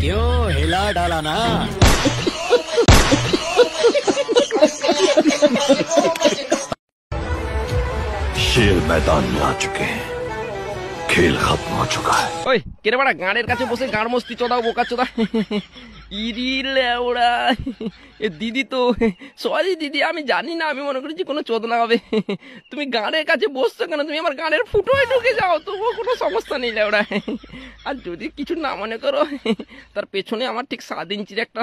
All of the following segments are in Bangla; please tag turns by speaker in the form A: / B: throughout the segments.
A: क्यों हिला डाला ना।
B: शेर मैदान में आ चुके हैं, खेल खत्म हो चुका है।
C: ওই কেরে বড়া গানের কাছে বসে গান মস্তি চোদাও বোকা চোদা। ইরি লেওড়া এ দিদি তো সরি দিদি, আমি জানি না, আমি মনে করেছি কোনো চোদনা হবে। তুমি গানের কাছে বসছো কেন? তুমি আমার গানের ফুটোয় ঢুকে যাও, তবুও কোনো সমস্যা নেই লেওড়া। আর যদি কিছু না মনে করো, তার পেছনে আমার ঠিক 7 ইঞ্চির একটা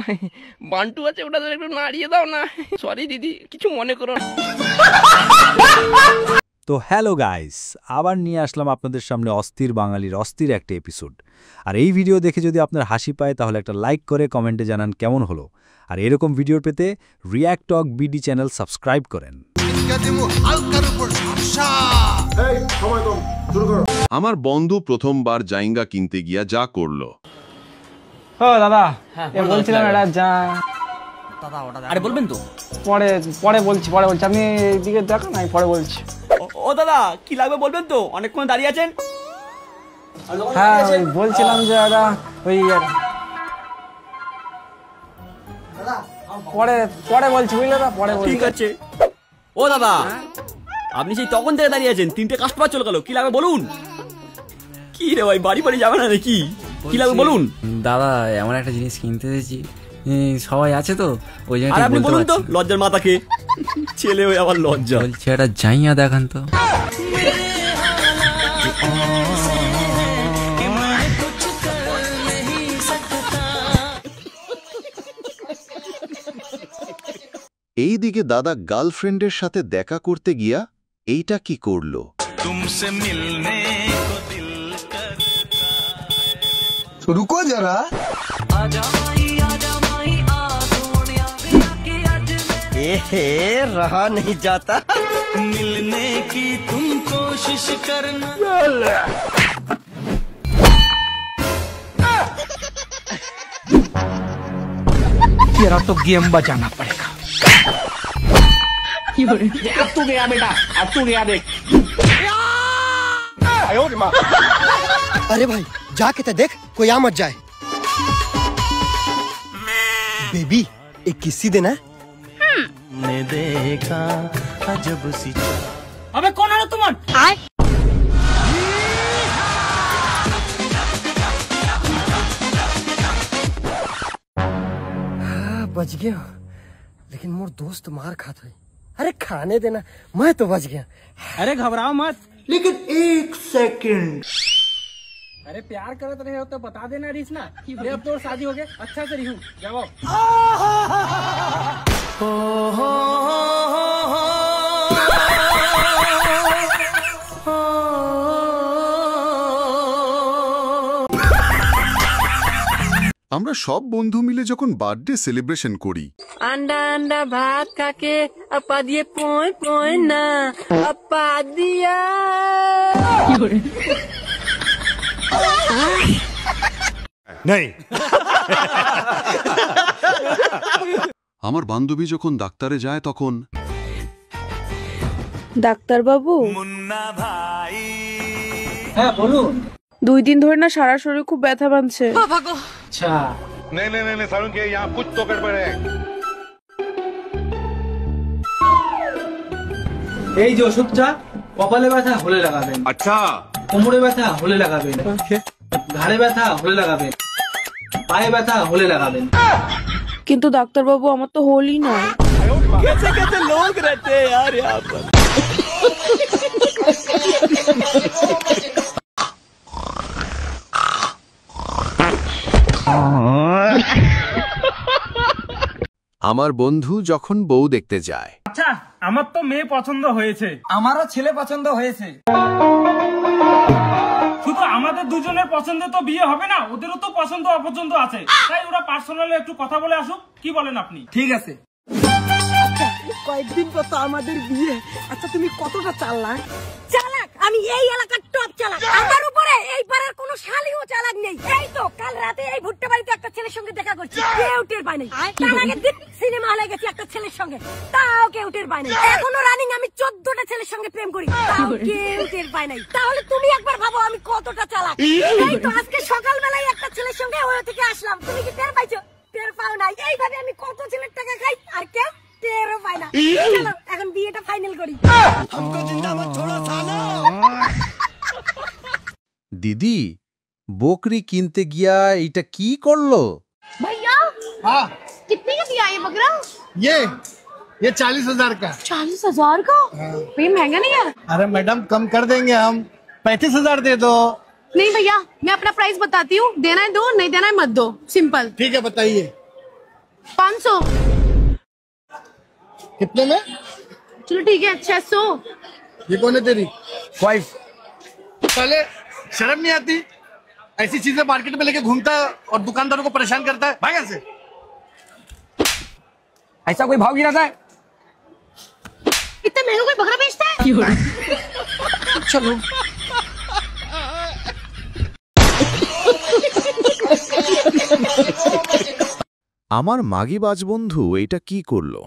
C: বান্টু আছে, ওটা একটু নাড়িয়ে দাও না। সরি দিদি, কিছু মনে করো না।
D: তো হ্যালো গাইস, আবার নিয়ে আসলাম আপনাদের সামনে অস্থির বাঙালির অস্থির একটা এপিসোড। আর এই ভিডিও দেখে যদি আপনার হাসি পায় তাহলে একটা লাইক করে কমেন্টে জানান কেমন হলো। আর এরকম ভিডিও পেতে রিয়্যাক্ট টক বিডি চ্যানেল সাবস্ক্রাইব করেন।
E: আমার বন্ধু প্রথমবার জাইঙ্গা কিনতে গিয়া যা করলো।
F: দাদা বলছিলাম এটা যা
A: আরে বলবেন তো?
F: পরে বলছি আপনি এইদিকে দেখেন, আমি পরে বলছি।
A: ও দাদা কি লাগবে বলবেন তো? অনেকক্ষণ দাঁড়িয়ে আছেন।
F: হ্যাঁ বলছিলাম যে দাদা ওই পরে বলছি, বুঝলে দাদা, পরে বলছি।
A: ঠিক আছে। ও দাদা আপনি সেই তখন থেকে দাঁড়িয়ে আছেন, 3টে কাস্টমার চলে গেল, কি লাগবে বলুন? কি রে ভাই, বাড়ি বাড়ি যাবে না নাকি? কি লাগবে বলুন?
G: দাদা এমন একটা জিনিস কিনতে দিয়েছি, সবাই আছে তো ওই জন্য।
A: আপনি বলুন তো, লজ্জার মাথাকে ছেলে হয়ে আবার লজ্জা।
G: বলছি এটা যাইয়া দেখান তো।
E: এইদিকে দাদা গার্লফ্রেন্ডের সাথে দেখা করতে গিয়া এইটা কি করলো?
H: রুকো যারা, रहा नहीं जाता, मिलने की तुम कोशिश करना।
F: तेरा तो गेम बचाना पड़ेगा। अब तू गया बेटा, अब तू गया देख।
H: अरे भाई जाके तो देख, कोई आ मत जाए। बेबी एक किस्सी देना। ने देखा अजब सी।
F: अबे कौन है तुम?
H: बच गया, लेकिन मोर दोस्त मार खाता है। अरे खाने देना, मैं तो बच गया।
F: अरे घबराओ मत,
H: लेकिन 1 सेकंड।
F: अरे प्यार करते रहे हो तो बता देना रिस ना। अब तो शादी हो गया, अच्छा से रहूं जाओ।
E: আমরা সব বন্ধু মিলে যখন বার্থডে সেলিব্রেশন করি,
I: अंडा अंडा भात खाके अपा दिए पोय पोय ना अपा दिया।
E: नहीं। আমার বান্ধবী যখন ডাক্তারে যায় তখন
I: ডাক্তার বাবু,
F: হ্যাঁ বলুন।
I: 2 দিন ধরে না সারা শরীর খুব ব্যথা বাঁধছে।
F: আচ্ছা
B: नहीं सारुण के यहाँ कुछ तो गड़बड़ है।
F: এই যে ওষুধটা কপালে ব্যথা হলে লাগাবেন।
B: अच्छा,
F: কোমরে ব্যথা হলে লাগাবেন, ঘাড়ে ব্যথা হলে লাগাবেন, পায়ে ব্যথা হলে লাগাবেন।
I: কিন্তু ডাক্তার বাবু আমার তো হলই নয়।
A: कैसे कैसे लोग रहते हैं यार यहाँ पर।
E: আমার বন্ধু যখন বউ দেখতে যায়।
F: আচ্ছা আমার তো মেয়ে পছন্দ হয়েছে, আমারও ছেলে পছন্দ হয়েছে। শুধু আমাদের দুজনের পছন্দ তো বিয়ে হবে না, ওদেরও তো পছন্দ অপছন্দ আছে। তাই ওরা পার্সোনালি একটু কথা বলে আসুক, কি বলেন আপনি? ঠিক আছে।
I: কয়েকদিন পর তো আমাদের বিয়ে। আচ্ছা তুমি কতটা চালাক? চালাক
J: আমি এই এলাকার টপ চালাক। আমার উপরে এই পাড়ার কোনো শালিও চালাক নেই। এই তো কাল রাতে এই ভুট্টা বাড়িতে একটা ছেলের সঙ্গে দেখা করছি, কেউ টের পায় নাই। তার আগের দিন সিনেমা হলে গেছি একটা ছেলের সঙ্গে, তাও কেউ টের পায় নাই। এখনো রানিং আমি 14টা ছেলের সঙ্গে প্রেম করি, তাও কেউ টের পায় নাই। তাহলে তুমি একবার ভাবো আমি কতটা চালাক। এই তো আজকে সকালবেলায় একটা ছেলের সঙ্গে ওই থেকে আসলাম, তুমি কি টের পাইছো? টের পাও নাই। এইভাবে আমি কত ছেলের টাকা খাই আর কেউ টেরও পায় না। চলো এখন বিয়েটা ফাইনাল করি।
D: দিদি বকরি কিনতে গিয়া এটা কি করলো?
J: भैया हाँ कितने का दिया ये बकरा?
K: ये 40,000 का।
J: 40,000 का? ये महंगा नहीं है?
K: अरे मैडम कम कर देंगे हम, 35,000 दे दो।
J: नहीं भैया मैं अपना प्राइस बताती हूँ, देना है दो, नहीं देना है मत दो, सिंपल।
K: ठीक है बताइए
J: 500।
K: कितने में?
J: चलो ठीक है 600।
K: ये कौन है तेरी वाइफ? पहले शर्म नहीं आती? ऐसी चीजें मार्केट में लेके घूमता है और दुकानदारों को परेशान करता है, भाग यहाँ से।
C: ऐसा कोई भाव गिराता है?
J: इतने महंगा कोई बकरा बेचता है?
C: चलो
E: আমার মাগিবাজ বন্ধু এটা কি করলো?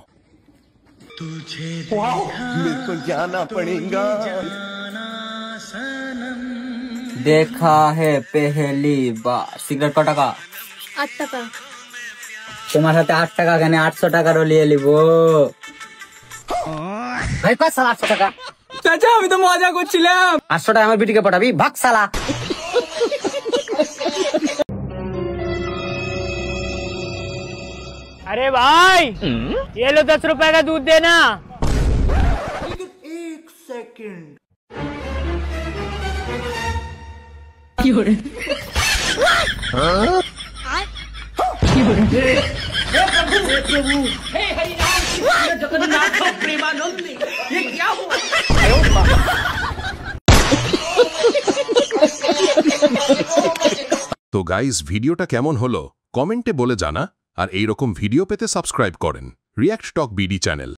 A: দেখা হে পেহেলি বার। সিগারেট ক টাকা?
J: 8 টাকা।
A: তোমার সাথে 8 টাকা কেন, 800 টাকারও নিয়ে নিব। ভাই কয় সালা 800 টাকা? চাচা আমি তো মজা করছিলাম। 800 টাকা আমার বিটিকে পাঠাবি, ভাগ সালা।
F: अरे भाई ये लो 10 रुपए का दूध देना।
K: एक सेकंड।
B: তো গাইস ভিডিওটা কেমন হলো কমেন্টে বলে জানা, আর এইরকম ভিডিও পেতে সাবস্ক্রাইব করেন রিয়াক্ট টক বিডি চ্যানেল।